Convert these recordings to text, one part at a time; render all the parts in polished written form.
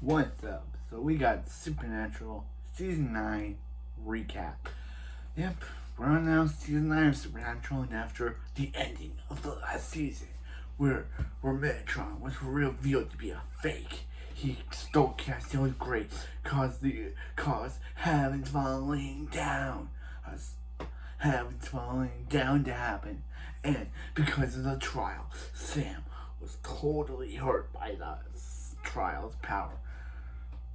What's up? So we got Supernatural Season 9 recap. Yep, we're on now Season 9 of Supernatural, and after the ending of the last season, where Metatron was revealed to be a fake. He stole Castiel's grace, caused heavens falling down. Heavens falling down to happen. And because of the trial, Sam was totally hurt by the trial's power.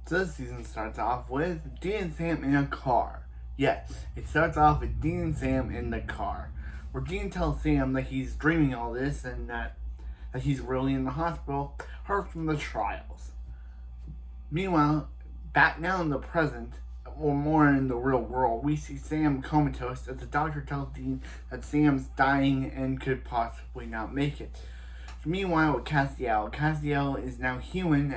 So this season starts off with Dean and Sam in a car. Yes, it starts off with Dean and Sam in the car, where Dean tells Sam that he's dreaming all this and that he's really in the hospital, hurt from the trials. Meanwhile, back now in the present, or more in the real world, we see Sam comatose as the doctor tells Dean that Sam's dying and could possibly not make it. Meanwhile, with Castiel is now human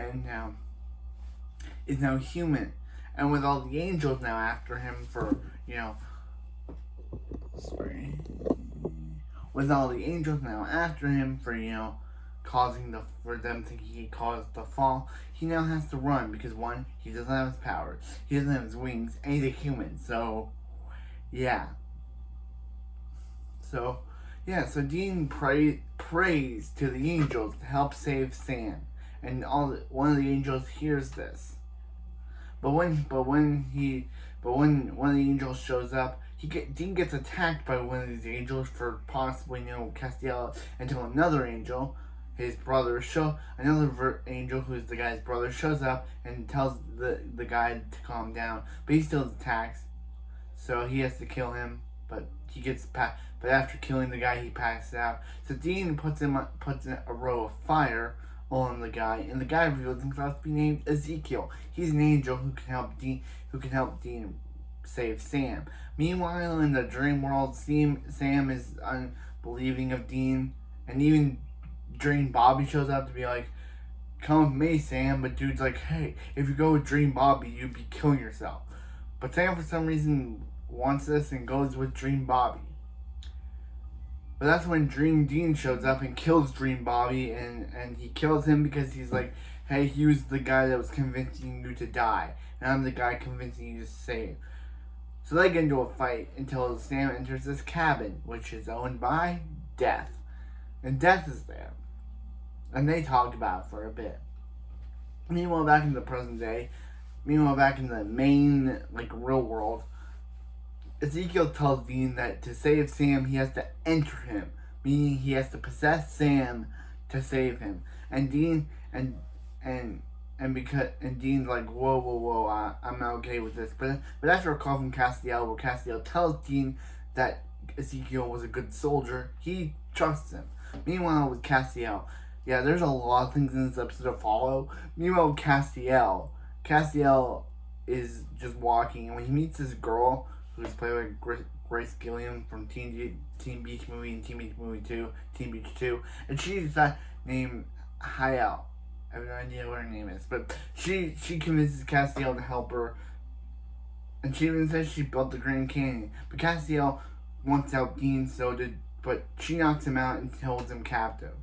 and with all the angels now after him for, with all the angels now after him for, for them thinking he caused the fall, he now has to run because one, he doesn't have his powers, he doesn't have his wings, and he's a human, so Dean prays to the angels to help save Sam, and one of the angels hears this. But when one of the angels shows up, Dean gets attacked by one of these angels for possibly Castiel until another angel, his brother, angel who's the guy's brother, shows up and tells the guy to calm down, but he still attacks, so he has to kill him. But after killing the guy, he passes out. So Dean puts in a row of fire on the guy, and the guy reveals himself to be named Ezekiel. He's an angel who can help Dean save Sam. Meanwhile, in the dream world, Sam is unbelieving of Dean, and even Dream Bobby shows up to be like, "Come with me, Sam." But dude's like, "Hey, if you go with Dream Bobby, you'd be killing yourself." But Sam, for some reason, wants this and goes with Dream Bobby. But that's when Dream Dean shows up and kills Dream Bobby, and he kills him because he's like, "Hey, he was the guy that was convincing you to die, and I'm the guy convincing you to save." So they get into a fight until Sam enters this cabin, which is owned by Death. And Death is there. And they talk about it for a bit. Meanwhile, back in the present day, back in the main, real world, Ezekiel tells Dean that to save Sam, he has to enter him, meaning he has to possess Sam to save him. And Dean and Dean's like, whoa, I'm not okay with this. But after a call from Castiel, where Castiel tells Dean that Ezekiel was a good soldier, he trusts him. Meanwhile, with Castiel, there's a lot of things in this episode to follow. Meanwhile, Castiel is just walking, and when he meets this girl who's played by Grace Gilliam from Teen Beach Movie and Teen Beach Movie 2, Teen Beach 2, and she's named Hayel. I have no idea what her name is, but she convinces Castiel to help her, and she even says she built the Grand Canyon. But Castiel wants to help Dean, but she knocks him out and holds him captive,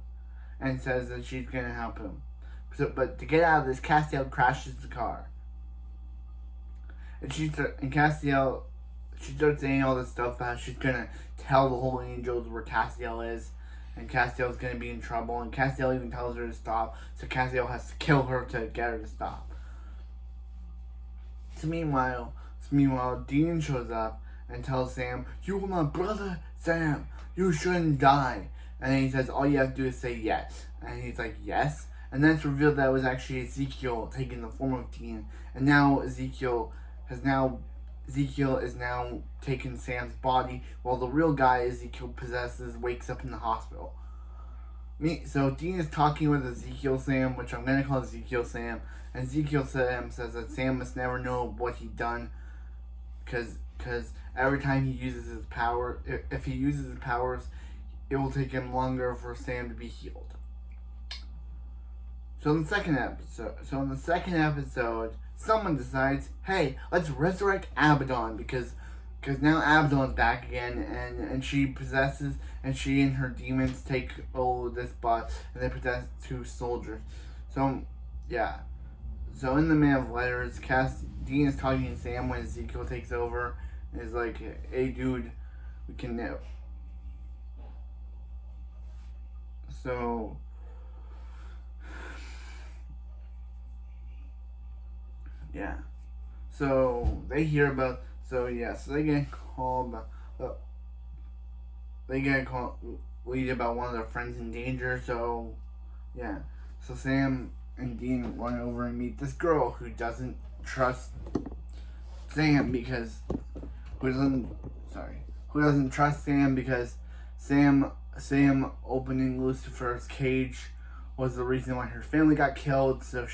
and says that she's gonna help him. But to get out of this, Castiel crashes the car, and Castiel. She starts saying all this stuff about how she's gonna tell the whole angels where Castiel is, and Castiel's gonna be in trouble, and Castiel even tells her to stop, so Castiel has to kill her to get her to stop. So meanwhile, Dean shows up and tells Sam, "You were my brother, Sam. You shouldn't die." And then he says, "All you have to do is say yes." And he's like, "Yes?" And then it's revealed that it was actually Ezekiel taking the form of Dean, and now Ezekiel is now taking Sam's body, while the real guy Ezekiel possesses wakes up in the hospital. So Dean is talking with Ezekiel Sam, which I'm going to call Ezekiel Sam, and Ezekiel Sam says that Sam must never know what he'd done, because every time he uses his power, if he uses his powers, it will take him longer for Sam to be healed. So in the second episode, someone decides, "Hey, let's resurrect Abaddon," because now Abaddon's back again, and she possesses, and she and her demons take this bot, and they possess two soldiers. So So in the Man of Letters, Dean is talking to Sam when Ezekiel takes over. And is like, hey dude, we can now. So yeah. So they hear about. So yeah. So they get called. They get called lead about one of their friends in danger. So yeah. So Sam and Dean run over and meet this girl who doesn't trust Sam because who doesn't trust Sam because Sam opening Lucifer's cage was the reason why her family got killed. So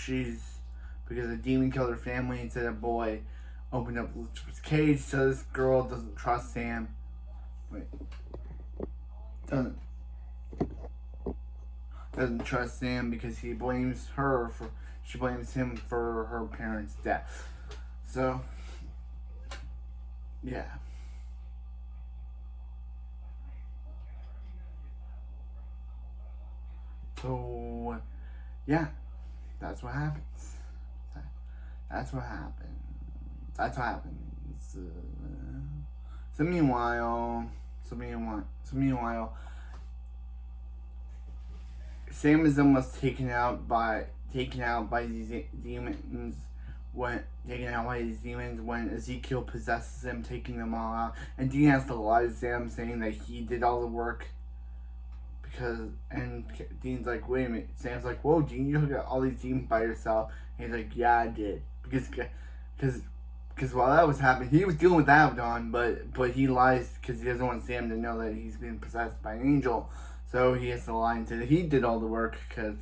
because a demon killed her family instead of boy, opened up Lucifer's cage. So this girl doesn't trust Sam. Doesn't trust Sam because she blames him for her parents' death. So yeah. So yeah, that's what happens. That's what happens. That's what happens. So meanwhile, Sam is almost taken out by these demons when Ezekiel possesses him, taking them all out, and Dean has to lie to Sam, saying that he did all the work. And Dean's like, wait a minute. Sam's like, whoa, Dean, you got all these demons by yourself. And he's like, yeah, I did. Because while that was happening, he was dealing with Abaddon, but he lies because he doesn't want Sam to know that he's been possessed by an angel. So he has to lie and say that he did all the work, because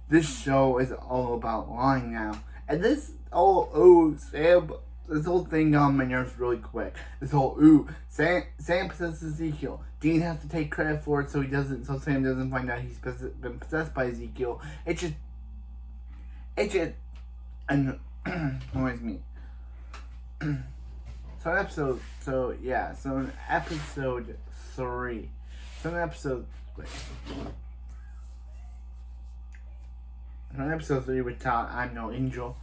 this show is all about lying now. And this whole thing got on my nerves really quick. Sam possesses Ezekiel. Dean has to take credit for it so Sam doesn't find out he's been possessed by Ezekiel. It just annoys me. So in episode 3. In episode 3 we taught I'm No Angel,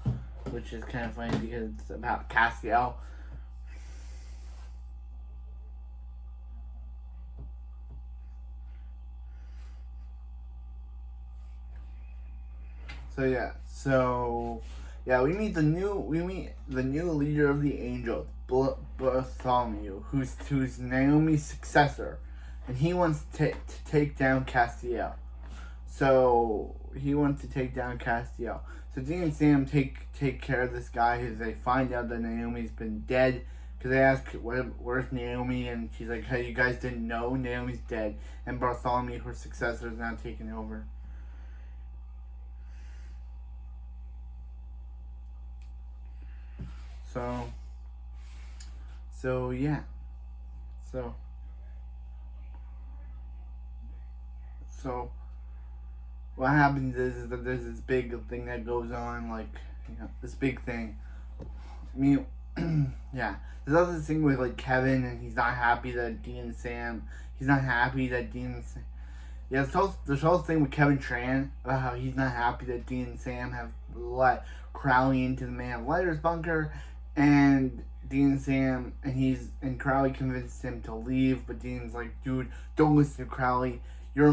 which is kind of funny because it's about Castiel. We meet the new leader of the Angels, Bartholomew, who's Naomi's successor, and he wants to take down Castiel. So Dean and Sam take care of this guy, as they find out that Naomi's been dead. Because they ask, where's Naomi? And she's like, hey, you guys didn't know? Naomi's dead. And Bartholomew, her successor, is now taking over. So what happens is that there's this big thing that goes on, this big thing. There's other thing with Kevin, and he's not happy that Dean and Sam. Yeah, this whole thing with Kevin Tran about how he's not happy that Dean and Sam have let Crowley into the Man of Letters bunker, and Dean and Sam and Crowley convinced him to leave, but Dean's like, dude, don't listen to Crowley. You're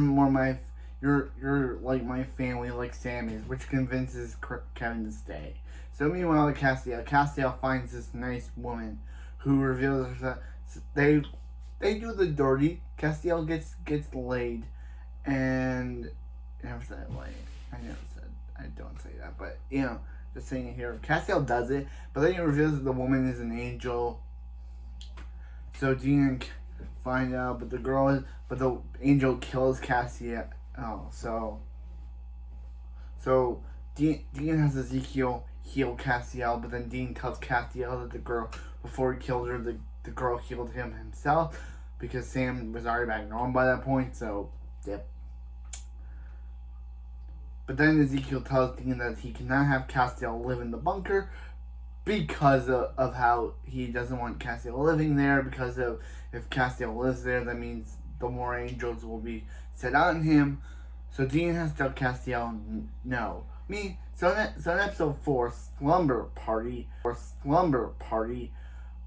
like my family, like Sam is, which convinces Kevin to stay. So meanwhile, Castiel finds this nice woman who reveals herself. They do the dirty. Castiel gets laid, and I never said I don't say that, but just saying it here. Castiel does it, but then he reveals that the woman is an angel. So Dean find out, but the angel kills Castiel. So Dean has Ezekiel heal Castiel, but then Dean tells Castiel that before he killed her, the girl healed him himself, because Sam was already back normal by that point. So yep. But then Ezekiel tells Dean that he cannot have Castiel live in the bunker because of how he doesn't want Castiel living there, because of if Castiel lives there, that means the more angels will be set on him. So Dean has to tell Castiel no. So in episode 4, Slumber Party,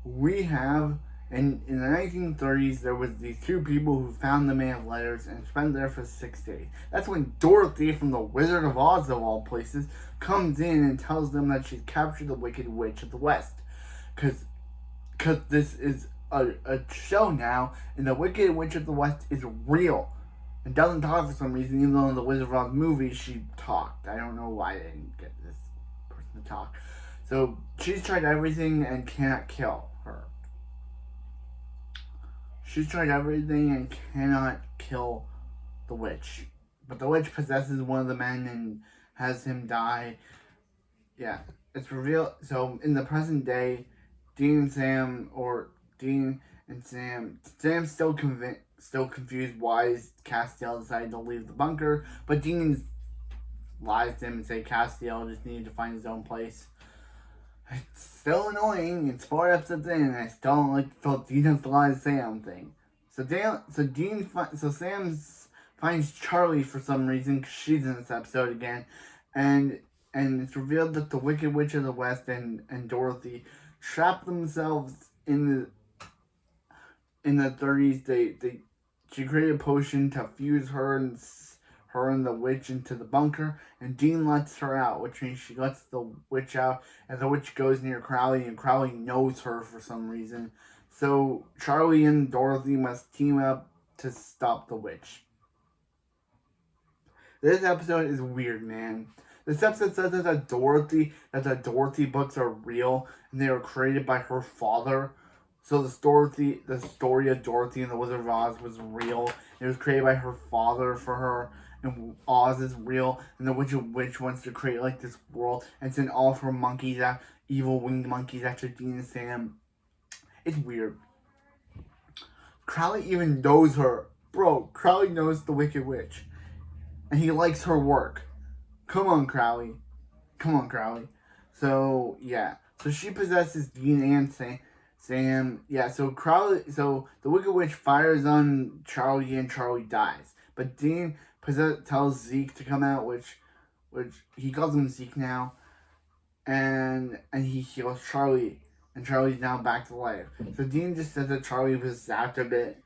we have, in the 1930s, there was these two people who found the Man of Letters and spent there for 6 days. That's when Dorothy from the Wizard of Oz, of all places, comes in and tells them that she's captured the Wicked Witch of the West. Because this is a show now, and the Wicked Witch of the West is real. And doesn't talk for some reason, even though in the Wizard of Oz movie she talked. I don't know why they didn't get this person to talk. So she's tried everything and cannot kill her. She's tried everything and cannot kill the witch. But the witch possesses one of the men and has him die. Yeah, it's revealed. So in the present day, Sam's still confused why Castiel decided to leave the bunker, but Dean lies to him and say Castiel just needed to find his own place. It's still annoying. It's 4 episodes in, and I still don't like the Dean has to lie to Sam thing. So Sam finds Charlie for some reason because she's in this episode again, and it's revealed that the Wicked Witch of the West and Dorothy trapped themselves in the 30s. She created a potion to fuse her and the witch into the bunker, and Dean lets her out, which means she lets the witch out, and the witch goes near Crowley, and Crowley knows her for some reason. So Charlie and Dorothy must team up to stop the witch. This episode is weird, man. This episode says that the Dorothy books are real, and they were created by her father. So the story of Dorothy and the Wizard of Oz was real. It was created by her father for her, and Oz is real. And the Witch wants to create like this world and send all of her monkeys, evil winged monkeys, after Dean and Sam. It's weird. Crowley even knows her, bro. Crowley knows the Wicked Witch, and he likes her work. Come on, Crowley. So yeah. So she possesses Dean and Sam, yeah, so the Wicked Witch fires on Charlie and Charlie dies. But Dean tells Zeke to come out, which he calls him Zeke now, and he heals Charlie, and Charlie's now back to life. So Dean just says that Charlie was zapped a bit,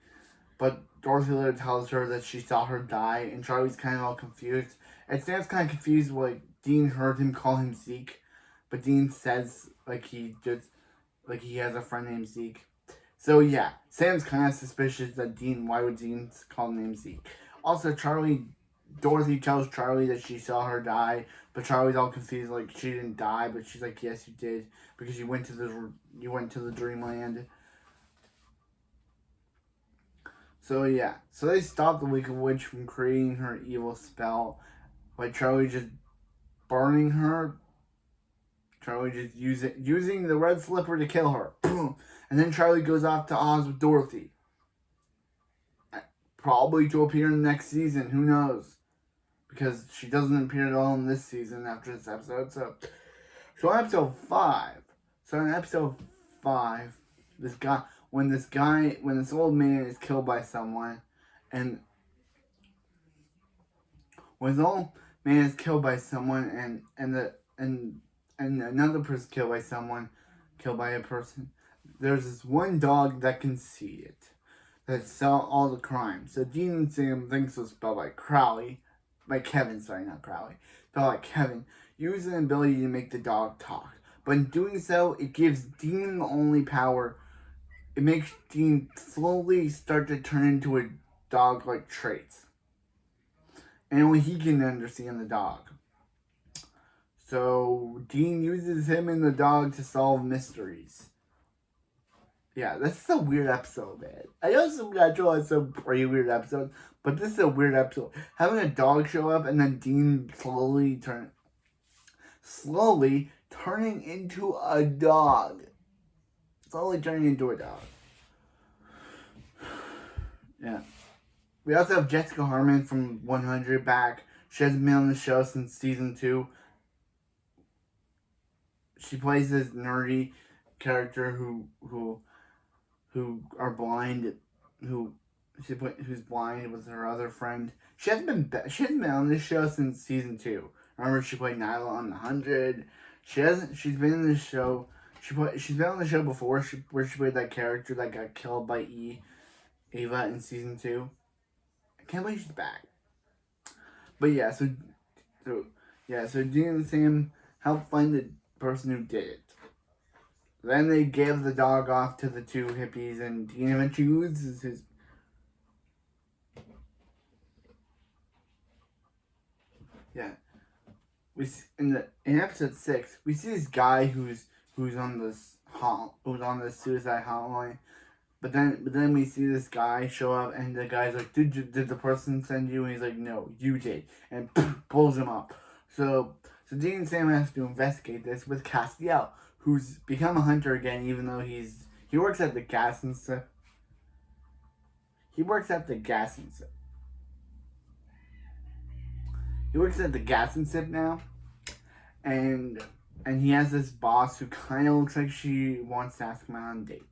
but Dorothy later tells her that she saw her die, and Charlie's kind of all confused. And Sam's kind of confused, like Dean heard him call him Zeke, but Dean says he has a friend named Zeke. So yeah, Sam's kind of suspicious that why would Dean call him Zeke? Also, Dorothy tells Charlie that she saw her die, but Charlie's all confused, like she didn't die, but she's like, yes, you did, because you went to the dreamland. So yeah, so they stopped the Wicked Witch from creating her evil spell by Charlie just burning her. Charlie just using the red slipper to kill her. Boom. And then Charlie goes off to Oz with Dorothy. Probably to appear in the next season. Who knows? Because she doesn't appear at all in this season after this episode. So in episode 5, when this old man is killed by someone, and when the old man is killed by someone, and another person killed by a person, there's this one dog that can see it, that saw all the crime. So Dean and Sam thinks it's spelled like Crowley, like Kevin, sorry, not Crowley, spelled like Kevin, use an ability to make the dog talk. But in doing so, it gives Dean the only power. It makes Dean slowly start to turn into a dog-like traits. And only he can understand the dog. So Dean uses him and the dog to solve mysteries. Yeah, this is a weird episode, man. I know Supernatural has some pretty weird episodes, but this is a weird episode. Having a dog show up and then Dean slowly turning into a dog. Slowly turning into a dog. Yeah. We also have Jessica Harmon from 100 back. She hasn't been on the show since season 2. She plays this nerdy character who's blind with her other friend. She hasn't been on this show since season 2. Remember, she played Nyla on The 100. She's been in the show. She's been on the show before. Where she played that character that got killed by Ava in season 2. I can't believe she's back. But yeah, so Dean and Sam help find the person who did it. Then they give the dog off to the 2 hippies, and Dean eventually loses his. Yeah, in episode 6 we see this guy who's on this suicide hotline, but then we see this guy show up, and the guy's like, did the person send you? And he's like, no, you did, and pulls him up. So Dean and Sam has to investigate this with Castiel, who's become a hunter again, even though he works at the gas and stuff. He works at the gas and stuff. He works at the gas and sip now, and he has this boss who kind of looks like she wants to ask him out on a date.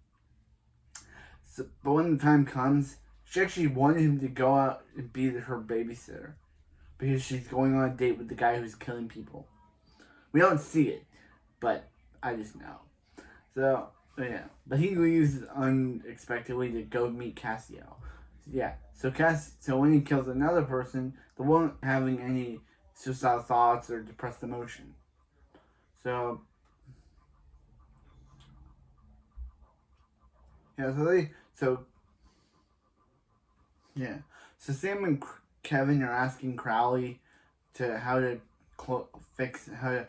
So, but when the time comes, she actually wanted him to go out and be her babysitter, because she's going on a date with the guy who's killing people. We don't see it, but I just know. So yeah, but he leaves unexpectedly to go meet Castiel. Yeah, so when he kills another person, the one having any suicidal thoughts or depressed emotion. So yeah, so Sam and Kevin are asking Crowley how to fix how to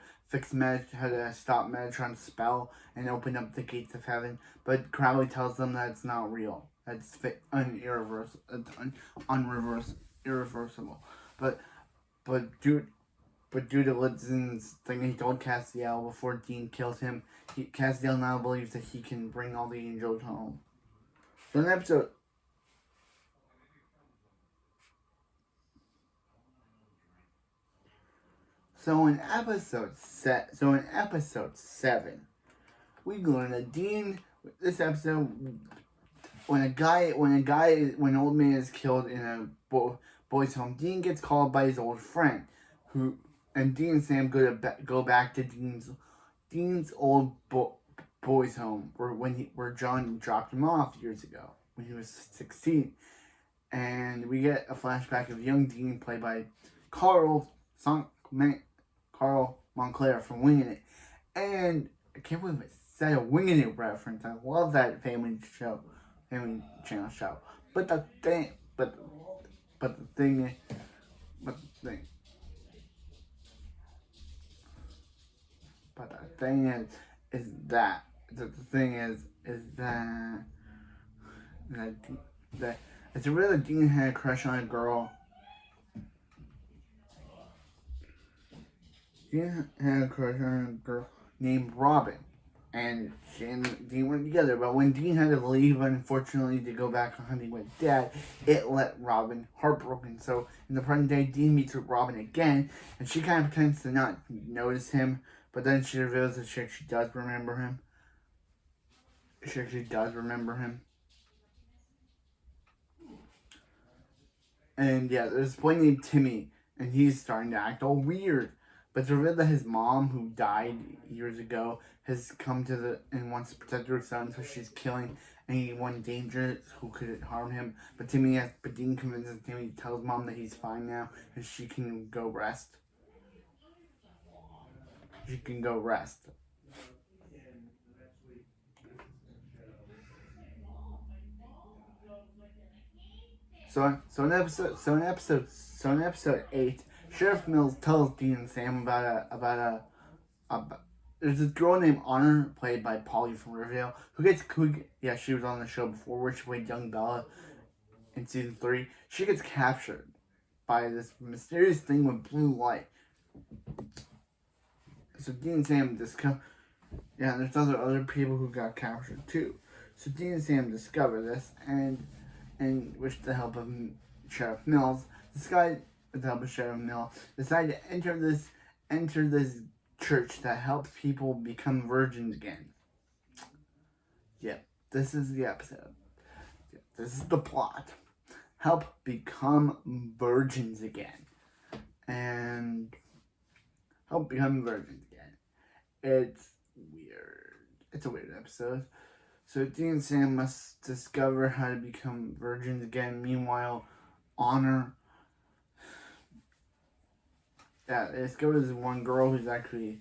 stop Metatron's spell and open up the gates of heaven, but Crowley tells them that it's not real. That's irreversible. But due to Litzin's thing, he told Castiel before Dean kills him. Castiel now believes that he can bring all the angels home. So in episode. So in episode 7, we learn that Dean. This episode, when an old man is killed in a boy's home, Dean gets called by his old friend, and Dean and Sam go back to Dean's old boy's home, where John dropped him off years ago when he was 16, and we get a flashback of young Dean played by Carl Moncler from Winging It, and I can't believe I said a Winging It reference. I love that Family Channel show. But the thing is that it's real that Dean had a crush on a girl. Dean had a crush on a girl named Robin, and she and Dean were together. But when Dean had to leave, unfortunately, to go back hunting with Dad, it left Robin heartbroken. So in the present day, Dean meets with Robin again, and she kind of pretends to not notice him, but then she reveals that she actually does remember him. And yeah, there's a boy named Timmy, and he's starting to act all weird. But it's revealed that his mom, who died years ago, has come and wants to protect her son, so she's killing anyone dangerous who could harm him. But Dean convinces Timmy to tell his mom that he's fine now, and she can go rest. So in episode 8, Sheriff Mills tells Dean and Sam about there's this girl named Honor, played by Polly from Riverdale, she was on the show before, where she played young Bella in season 3. She gets captured by this mysterious thing with blue light. So Dean and Sam there's other people who got captured too. So Dean and Sam discover this, and with the help of Sheriff Mills, decide to enter this church that helps people become virgins again. Yep, this is the episode. This is the plot. Help become virgins again. And help become virgins again. It's weird. It's a weird episode. So Dean and Sam must discover how to become virgins again. Meanwhile, Honor, they discover this one girl who's actually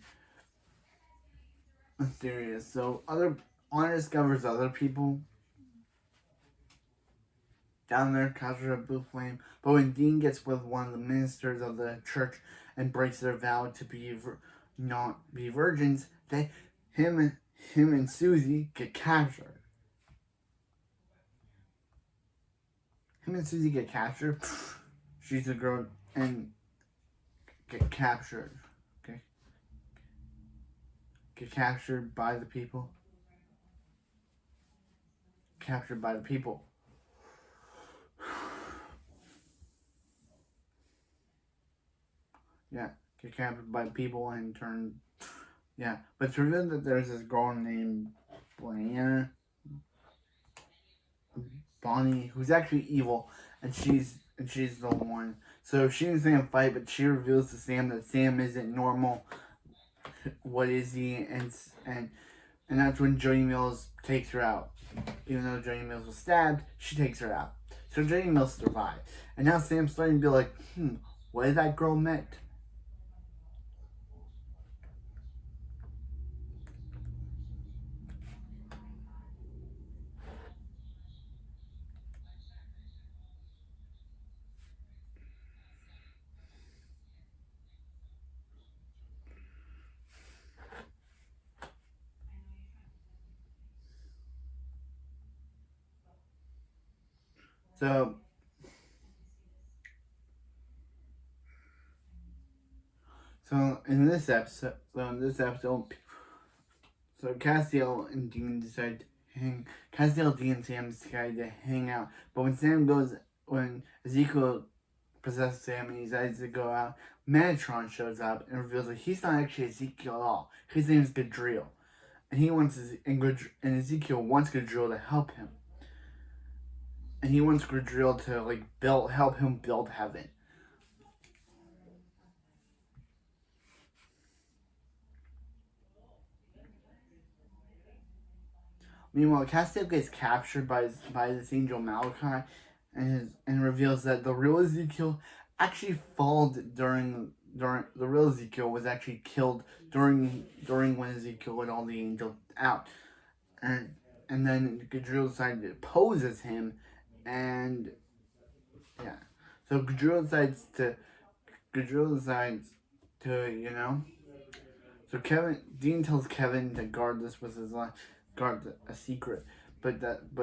mysterious. So Honor discovers other people down there, captured a blue flame. But when Dean gets with one of the ministers of the church and breaks their vow to be not be virgins, him and Susie get captured. Him and Susie get captured. She's a girl and get captured. Okay. Get captured by the people. Captured by the people. Yeah, get captured by people and turn. Yeah, but it's revealed that there's this girl named Bonnie, who's actually evil, and she's the one. So she and Sam fight, but she reveals to Sam that Sam isn't normal. What is he? And that's when Jody Mills takes her out. Even though Jody Mills was stabbed, she takes her out. So Jody Mills survived, and now Sam's starting to be like, what did that girl meant? So in this episode, Castiel and Dean decide to hang. Castiel, Dean, and Sam decide to hang out. But when Ezekiel possesses Sam and he decides to go out, Metatron shows up and reveals that he's not actually Ezekiel at all. His name is Gadriel, and Ezekiel wants Gadriel to help him. And he wants Gadriel to help him build heaven. Meanwhile, Castiel gets captured by this angel Malachi, and reveals that the real Ezekiel actually falled during the real Ezekiel was actually killed during when Ezekiel let all the angels out, and then Gadriel decided to pose as him, and yeah, so Gadriel decides to So Dean tells Kevin to guard this with his life, guard a secret, Gadriel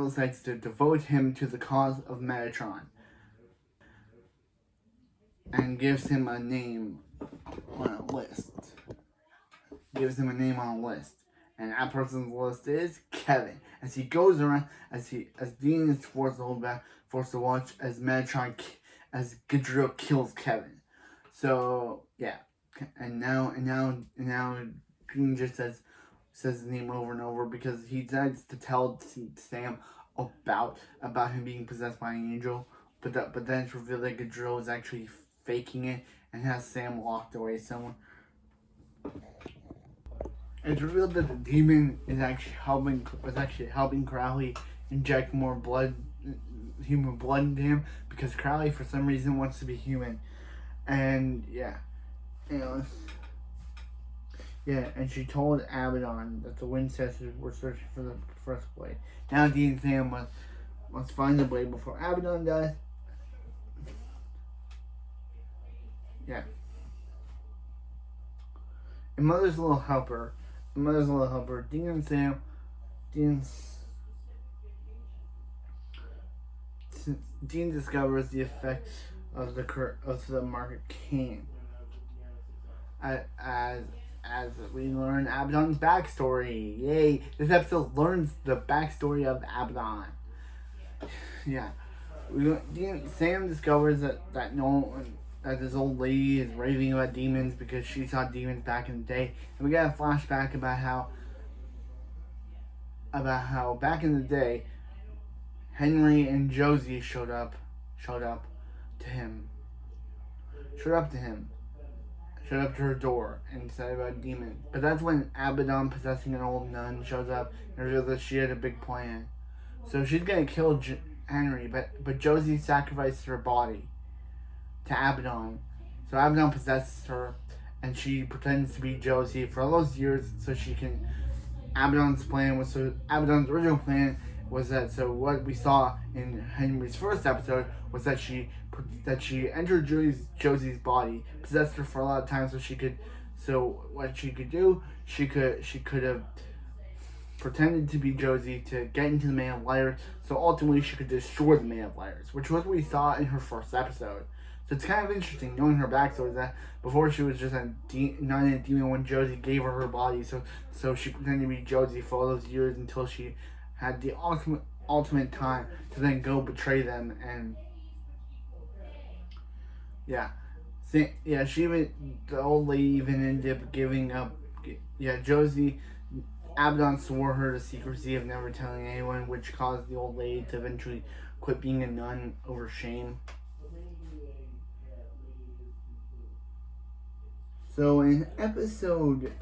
decides to devote him to the cause of Metatron, and gives him a name on a list. And that person's list is Kevin. As he goes around, as Dean is forced to watch as Gadriel kills Kevin. So yeah, and now Dean just says his name over and over because he decides to tell Sam about him being possessed by an angel, but then it's revealed that Gadriel is actually faking it and has Sam locked away somewhere. It's revealed that the demon was actually helping Crowley inject more human blood into him, because Crowley for some reason wants to be human, and and she told Abaddon that the Winchesters were searching for the first blade. Now Dean and Sam must find the blade before Abaddon does. Yeah. And Mother's Little Helper, Dean and Sam, Dean discovers the effect of the Market King. As we learn Abaddon's backstory. Yay! This episode learns the backstory of Abaddon. Yeah. Sam discovers that this old lady is raving about demons because she saw demons back in the day. And we got a flashback about how back in the day, Henry and Josie showed up showed up to him. Showed up to him. Showed up to her door and said about a demon. But that's when Abaddon, possessing an old nun, shows up and reveals that she had a big plan. So she's gonna kill Henry, but Josie sacrifices her body to Abaddon. So Abaddon possesses her, and she pretends to be Josie for all those years, so she can. Abaddon's original plan was that. So what we saw in Henry's first episode was that she entered Josie's body, possessed her for a lot of time, so she could. So what she could do, she could have pretended to be Josie to get into the Man of Liars, so ultimately she could destroy the Man of Liars, which was what we saw in her first episode. So it's kind of interesting knowing her backstory, that before she was just not a demon when Josie gave her body, so she pretended to be Josie for all those years until she had the ultimate time to then go betray them. And the old lady even ended up giving up. Josie, Abaddon swore her to secrecy of never telling anyone, which caused the old lady to eventually quit being a nun over shame. So in episode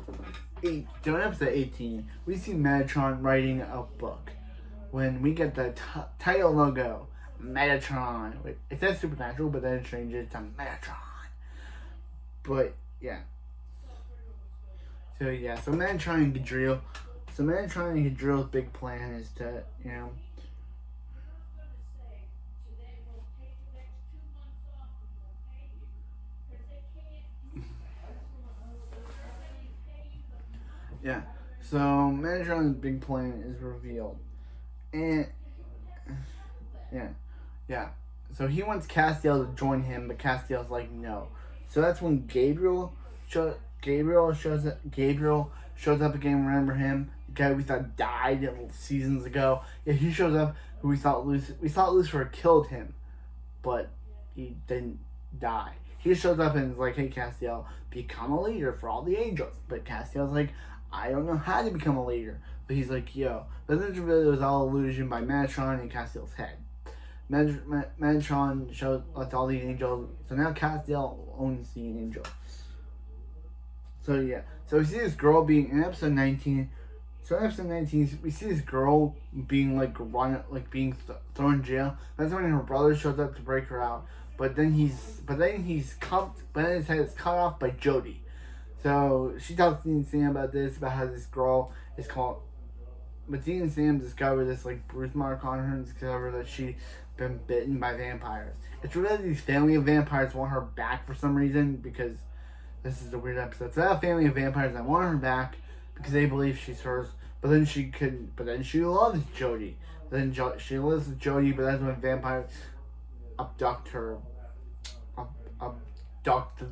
18, we see Metatron writing a book. When we get the title logo, Metatron. It says Supernatural, but then it changes to Metatron. But yeah. So Metatron and Gadriel. So Metatron and Gadriel's big plan is to, So Metatron's big plan is revealed. And so he wants Castiel to join him, but Castiel's like, no. So that's when Gabriel shows up again. Remember him? The guy we thought died seasons ago. Yeah, he shows up. Who we thought Lucifer killed him, but he didn't die. He shows up and is like, hey, Castiel, become a leader for all the angels. But Castiel's like, I don't know how to become a leader. But he's like, yo. But then it was all illusion by Metatron and Castiel's head. Metatron lets all the angels. So now Castiel owns the angel. So we see this girl being in episode 19. So in episode 19, we see this girl being being thrown in jail. That's when her brother shows up to break her out. But then his head is cut off by Jody. So she talks to Dean and Sam about how this girl is called. But Dean and Sam discover this bruise mark on her and discover that she's been bitten by vampires. It's really these family of vampires want her back for some reason, because this is a weird episode. So that family of vampires that want her back because they believe she's hers. But then she loves Jody. She lives with Jody, but that's when vampires abduct her. Abduct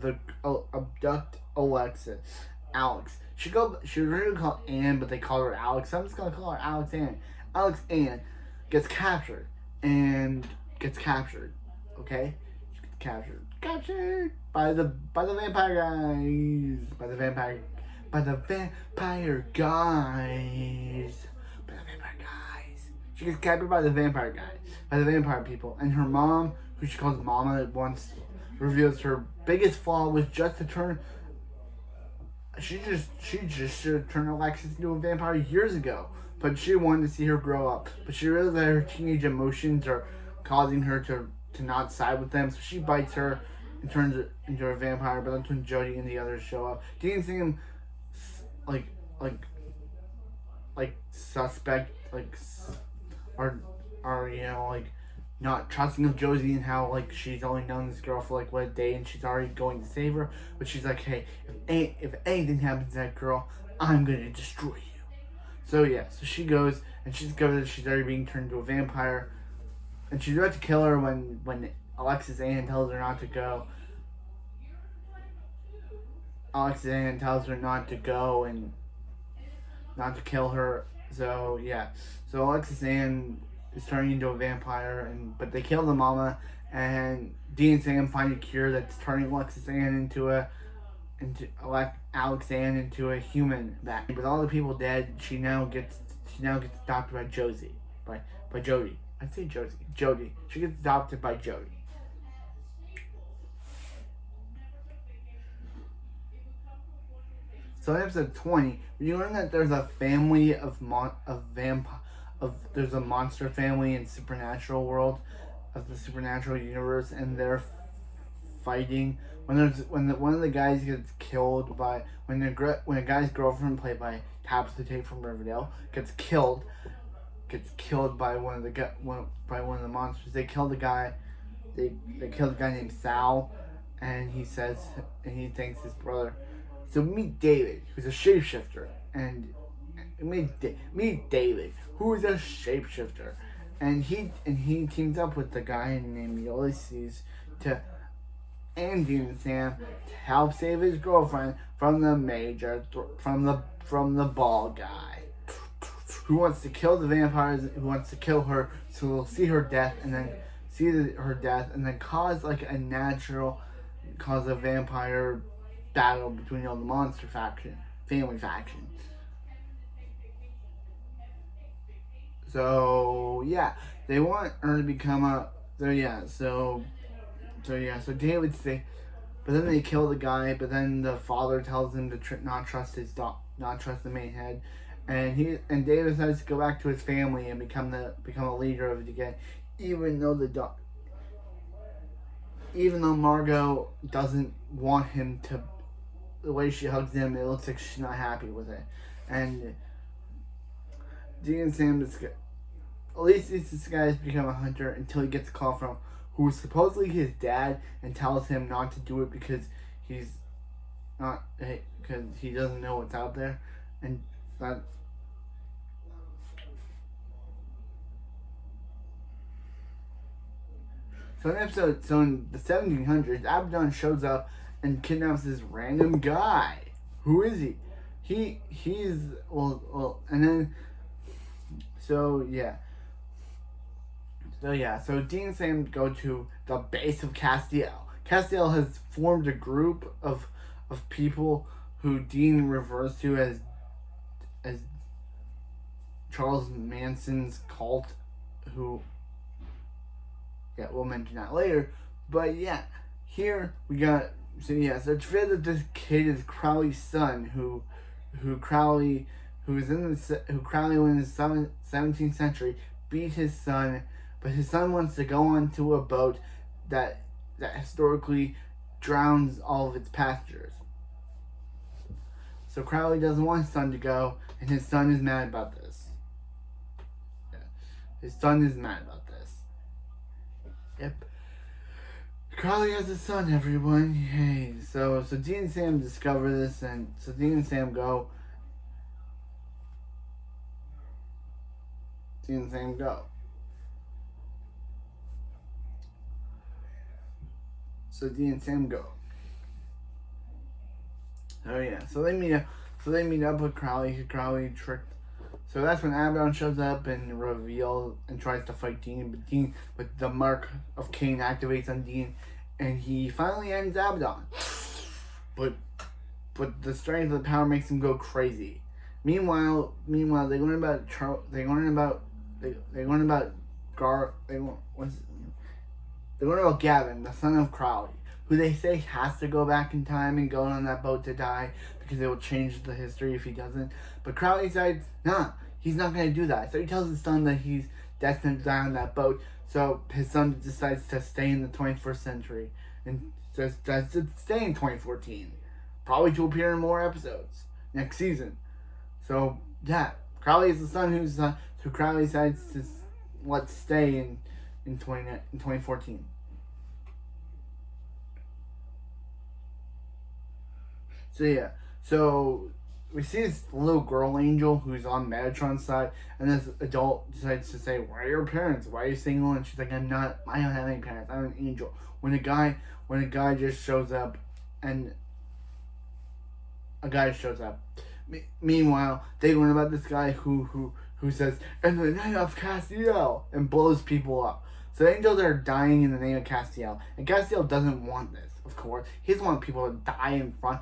Alex. She was originally called Anne, but they call her Alex. So I'm just gonna call her Alex Anne. Alex Anne gets captured. Okay? She gets captured. Captured by the vampire guys. By the vampire guys. She gets captured by the vampire guys. By the vampire people. And her mom, who she calls Mama, once reveals her biggest flaw was just to turn. She just should have turned Alexis into a vampire years ago. But she wanted to see her grow up. But she realized that her teenage emotions are causing her to not side with them. So she bites her and turns it into a vampire. But that's when Jody and the others show up. Didn't see him suspect, or not trusting of Josie, and how she's only known this girl for a day and she's already going to save her. But she's like, hey, if anything happens to that girl, I'm gonna destroy you. So she goes and she discovers that she's already being turned into a vampire, and she's about to kill her when Alexis Anne tells her not to go. Alexis Anne tells her not to go and not to kill her. So Alexis Anne is turning into a vampire, but they kill the mama, and Dean and Sam find a cure that's turning Alexis Anne into Alex Anne into a human back. With all the people dead, she now gets adopted by Josie. By Jody. I say Josie. Jody. She gets adopted by Jody. So in episode 20, you learn that there's a family of there's a monster family in supernatural world of the supernatural universe, and they're fighting when one of the guys gets killed by when a guy's girlfriend, played by Tabitha Tate from Riverdale, gets killed by one of the monsters. They kill the guy. They kill the guy named Sal, and he thanks his brother. So meet David, who's a shapeshifter, and meet David, who is a shapeshifter, and he teams up with the guy named Ulysses and Dean and Sam to help save his girlfriend from from the ball guy, who wants to kill the vampires, who wants to kill her, so we'll see her death and then cause a vampire battle between all the monster family factions. So yeah, they want her to become so David say, but then they kill the guy. But then the father tells him to not trust the main head, and David decides to go back to his family and become a leader of it again, even though Margot doesn't want him to. The way she hugs him, it looks like she's not happy with it, and Dean and Sam at least this guy has become a hunter until he gets a call from who is supposedly his dad and tells him not to do it because he doesn't know what's out there, and that. So in the 1700s, Abaddon shows up and kidnaps this random guy. Who is he? He's and then So Dean and Sam go to the base of Castiel. Castiel has formed a group of people who Dean refers to as Charles Manson's cult, who we'll mention that later. But here we got so it's revealed that this kid is Crowley's son, who Crowley in the 17th century beat his son, but his son wants to go onto a boat that historically drowns all of its passengers. So Crowley doesn't want his son to go, and his son is mad about this. His son is mad about this. Yep. Crowley has a son, everyone. Yay. So Dean and Sam discover this, and so Dean and Sam go. Dean and Sam go. So Dean and Sam go. So they meet up with Crowley. Crowley tricked. So that's when Abaddon shows up and reveals and tries to fight Dean, but the mark of Cain activates on Dean, and he finally ends Abaddon. But the strength of the power makes him go crazy. Meanwhile, they learn about Gavin, the son of Crowley, who they say has to go back in time and go on that boat to die because it will change the history if he doesn't. But Crowley decides, nah, he's not going to do that. So he tells his son that he's destined to die on that boat. So his son decides to stay in the 21st century and decides to stay in 2014, probably to appear in more episodes next season. So Crowley is the son who Crowley decides to let stay in 2014. So we see this little girl angel who's on Metatron's side, and this adult decides to say, "Where are your parents? Why are you single?" And she's like, I don't have any parents. I'm an angel. When a guy just shows up, and a guy shows up. Meanwhile, they learn about this guy who says, "In the name of Castiel," and blows people up. So the angels are dying in the name of Castiel, and Castiel doesn't want this. Of course, he doesn't want people to die in front.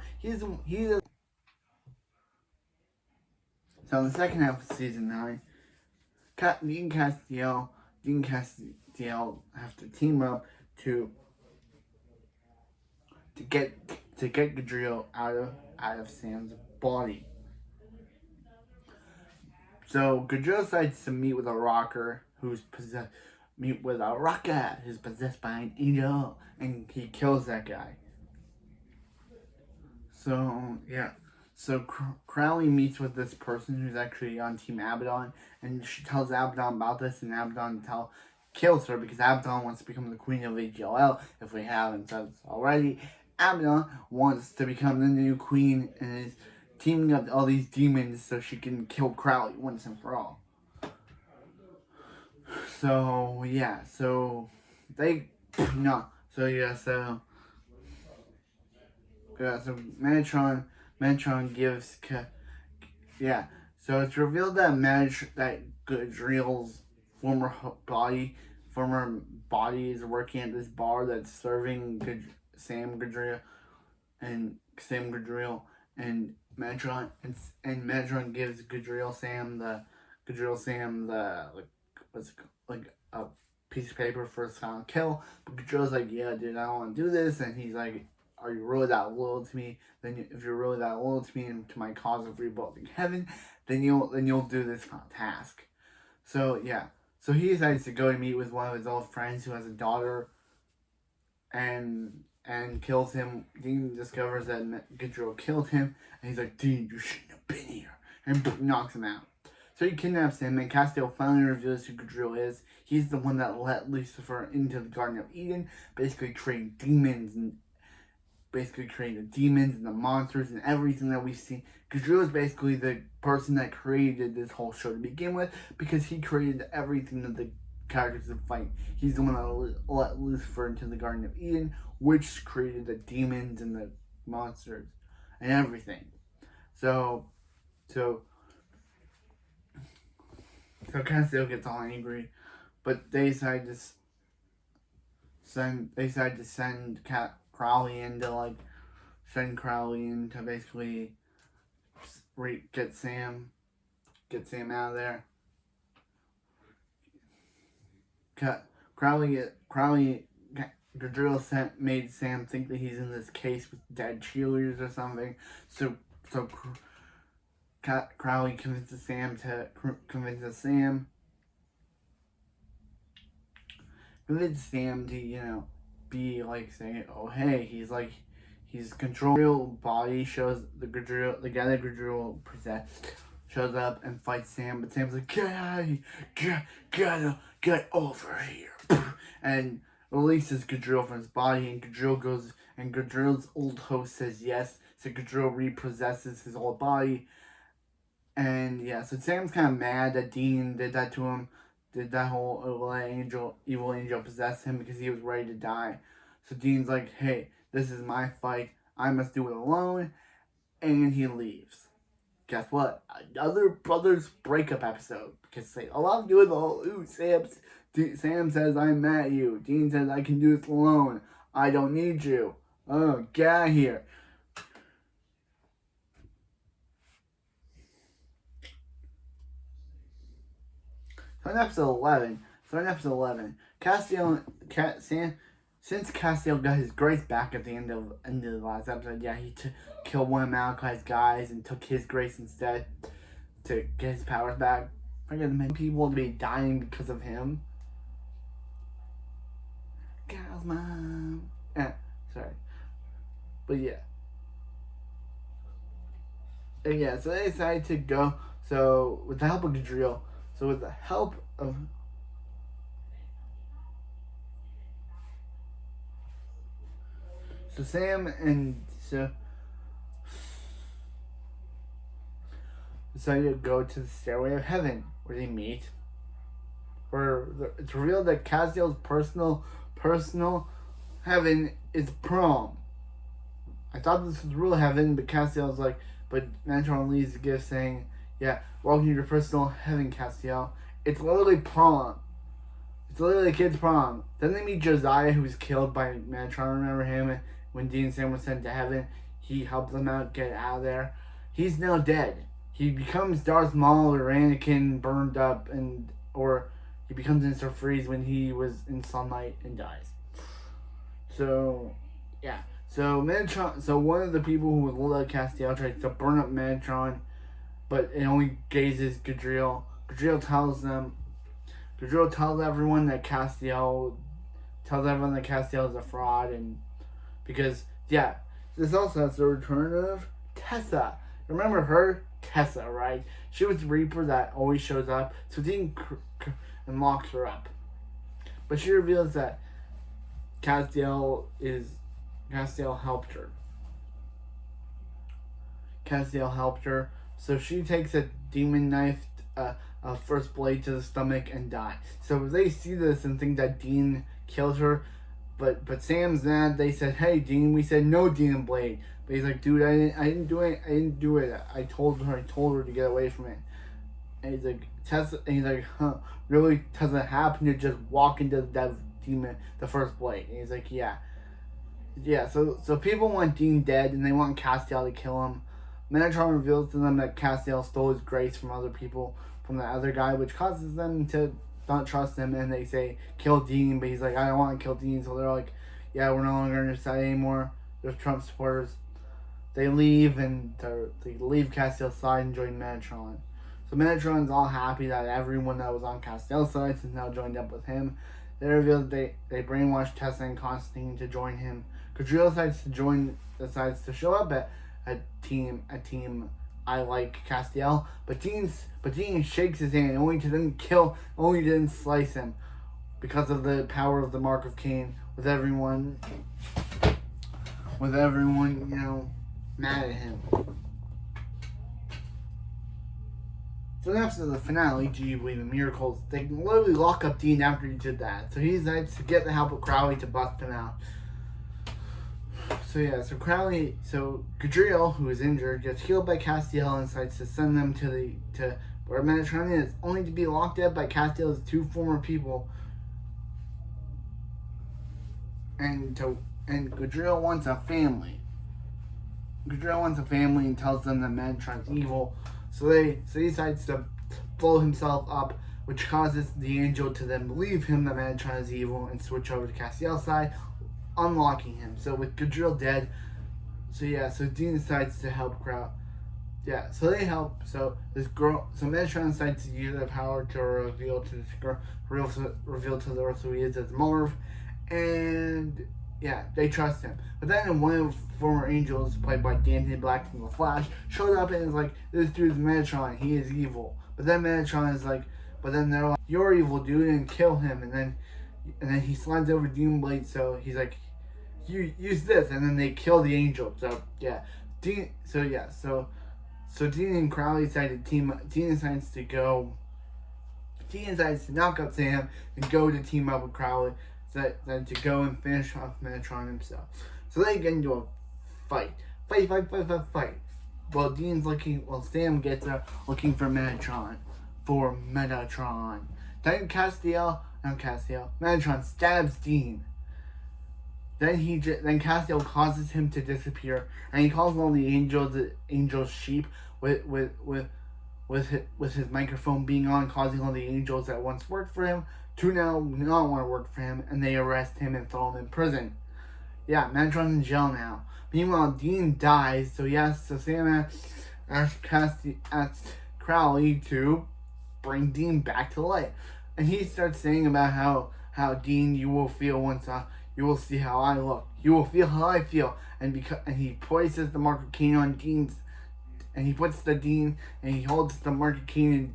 So in the second half of season 9, Dean and Castiel have to team up to get Gadriel out of Sam's body. So Gudriel decides to meet with a rocker who's possessed by an angel, and he kills that guy. So yeah, so Crowley meets with this person who's actually on Team Abaddon, and she tells Abaddon about this, and Abaddon kills her because Abaddon wants to become the queen of AGLL. If we haven't said already, Abaddon wants to become the new queen and is teaming up all these demons so she can kill Crowley once and for all. So yeah, so they no, so yeah, so Metatron gives yeah. So it's revealed that Gudriel's former body is working at this bar that's serving Sam Gudriel and Metatron, and Metatron gives Gudriel Sam the like a piece of paper for his final kill. But Gudriel's like, yeah, dude, I don't want to do this, and he's like, are you really that loyal to me? Then if you're really that loyal to me and to my cause of rebuilding heaven, then you'll do this task. So yeah, so he decides to go and meet with one of his old friends who has a daughter, and kills him. Dean discovers that Gudriel killed him, and he's like, Dean, you shouldn't have been here, and knocks him out. So he kidnaps him, and Castiel finally reveals who Gudriel is. He's the one that let Lucifer into the Garden of Eden, basically creating demons and the monsters and everything that we see. Gudriel is basically the person that created this whole show to begin with, because he created everything that the characters would fight. He's the one that let Lucifer into the Garden of Eden, which created the demons and the monsters and everything. So Castiel gets all angry, but they decide to send Crowley in to basically get Sam out of there. Gudriel made Sam think that he's in this case with dead cheerleaders or something. So Crowley convinces Sam to be like saying, oh hey, he's controlling body. Shows the guy that Gudriel possessed shows up and fights Sam, but Sam's like, get out of here, get over here, and releases Gudriel from his body, and Gudriel's old host says yes, so Gudriel repossesses his old body. And yeah, so Sam's kind of mad that Dean did that to him, did that whole evil angel possess him because he was ready to die. So Dean's like, hey, this is my fight, I must do it alone, and he leaves. Guess what? Another brothers breakup episode, because they a lot of doing the whole, Sam says, I'm mad at you. Dean says, I can do this alone. I don't need you. Oh, get out of here. So in episode 11, since Castiel got his grace back at the end of the last episode, yeah, he killed one of Malachi's guys and took his grace instead to get his powers back. I got many people to be dying because of him. Girl's mom. Sorry. But yeah. And yeah, so they decided to go. So with the help of Gudriel, so Sam decided to go to the Stairway of Heaven, where they meet. Where it's revealed that Castiel's personal heaven is prom. I thought this was real heaven, but Castiel's like, but Metatron leaves a gift saying, yeah, welcome to your personal heaven, Castiel. It's literally prom. It's literally a kid's prom. Then they meet Josiah, who was killed by Metatron. Remember him? When Dean and Sam was sent to heaven, he helped them out get out of there. He's now dead. He becomes Darth Maul or Anakin burned up, or he becomes Mr. Freeze when he was in sunlight and dies. So, yeah. So Metatron, so one of the people who would let Castiel tries to burn up Metatron, but it only gazes Gadriel. Gadriel tells everyone that Castiel is a fraud, and because this also has the return of Tessa. Remember her? Tessa, right? She was the Reaper that always shows up, so Dean and locks her up. But she reveals that Castiel helped her. Castiel helped her, so she takes a demon knife, first blade to the stomach, and dies. So they see this and think that Dean killed her, but Sam's mad. They said, "Hey, Dean, we said no demon blade." But he's like, "Dude, I didn't do it. I didn't do it. I told her to get away from it." And he's like, "Tessa," and he's like, "Huh? Really? Tessa happened to just walk into that demon, the first blade?" And he's like, "Yeah." So people want Dean dead, and they want Castiel to kill him. Metatron reveals to them that Castiel stole his grace from other people, from the other guy, which causes them to not trust him, and they say, "Kill Dean," but he's like, "I don't want to kill Dean," so they're like, "Yeah, we're no longer on your side anymore." There's Trump supporters. They leave, and they leave Castiel's side and join Metatron. So Metatron's all happy that everyone that was on Castiel's side has now joined up with him. They reveal that they brainwashed Tessa and Constantine to join him. Gadriel decides to show up at a team I like Castiel, but Dean shakes his hand only to slice him because of the power of the Mark of Cain with everyone mad at him. So after the finale, Do You Believe in Miracles, they literally lock up Dean after he did that. So he decides to get the help of Crowley to bust him out. So Gadriel, who is injured, gets healed by Castiel and decides to send them to where Metatron is, only to be locked up by Castiel's two former people. And Gadriel wants a family. And tells them that Metatron's evil. So he decides to blow himself up, which causes the angel to then believe him that Metatron is evil and switch over to Castiel's side, unlocking him. So with Gadriel dead, so Dean decides to help Crowd. So they help. So Metatron decides to use their power to reveal to this girl, reveal to the Earth who he is as Marv, and they trust him. But then one of the former angels, played by D'Anthony Black from The Flash, showed up and is like, "This dude's Metatron. He is evil." But then Metatron is like, they're like, "You're evil, dude," and kill him. And then he slides over Demon Blade. So he's like, "You use this," and then they kill the angel. So Dean and Crowley decide to team up. Dean decides to knock up Sam and go to team up with Crowley. To go and finish off Metatron himself. So they get into a fight. Well, Sam gets there looking for Metatron. Then Metatron stabs Dean. Then Castiel causes him to disappear, and he calls all the angels sheep with his microphone being on, causing all the angels that once worked for him to now not want to work for him, and they arrest him and throw him in prison. Metatron's in jail now. Meanwhile, Dean dies, so Sam asks Crowley to bring Dean back to life. And he starts saying about how Dean, you will feel once you will see how I look. You will feel how I feel. And he places the Mark of Cain on Dean's, and he puts he holds the Mark of Cain in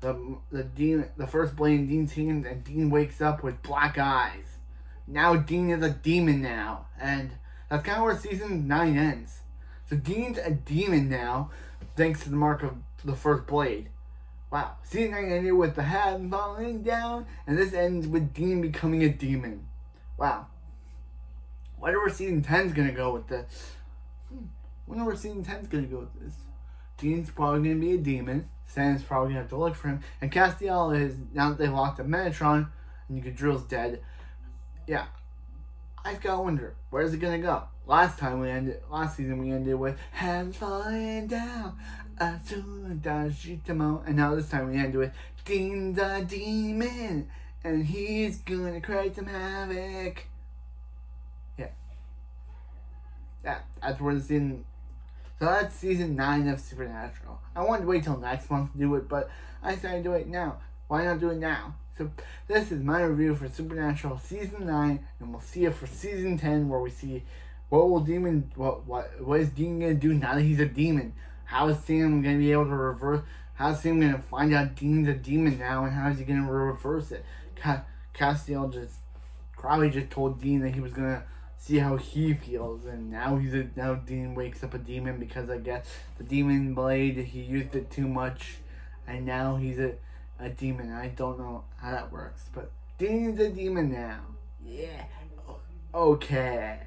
the first blade in Dean's hand, and Dean wakes up with black eyes. Now Dean is a demon now, and that's kind of where season 9 ends. So Dean's a demon now, thanks to the Mark of the first blade. Wow, season 9 ended with the hat falling down, and this ends with Dean becoming a demon. Wow. Wonder where season 10's gonna go with this. Dean's probably gonna be a demon. Sam's probably gonna have to look for him. And Castiel is, now that they locked up Metatron and Gadriel's dead. I gotta wonder, where's it gonna go? Last season we ended with hands falling down, and now this time we ended with Dean's a demon and he's gonna create some havoc. That's where the season. So that's season 9 of Supernatural. I wanted to wait till next month to do it, but I decided to do it now. Why not do it now? So this is my review for Supernatural season 9, and we'll see it for season 10, where we see what is Dean gonna do now that he's a demon? How is Sam gonna be able to reverse? How is Sam gonna find out Dean's a demon now, and how is he gonna reverse it? Castiel probably just told Dean that he was gonna see how he feels, and now Dean wakes up a demon because I guess the demon blade, he used it too much, and now he's a demon. I don't know how that works, but Dean's a demon now. Yeah. Okay.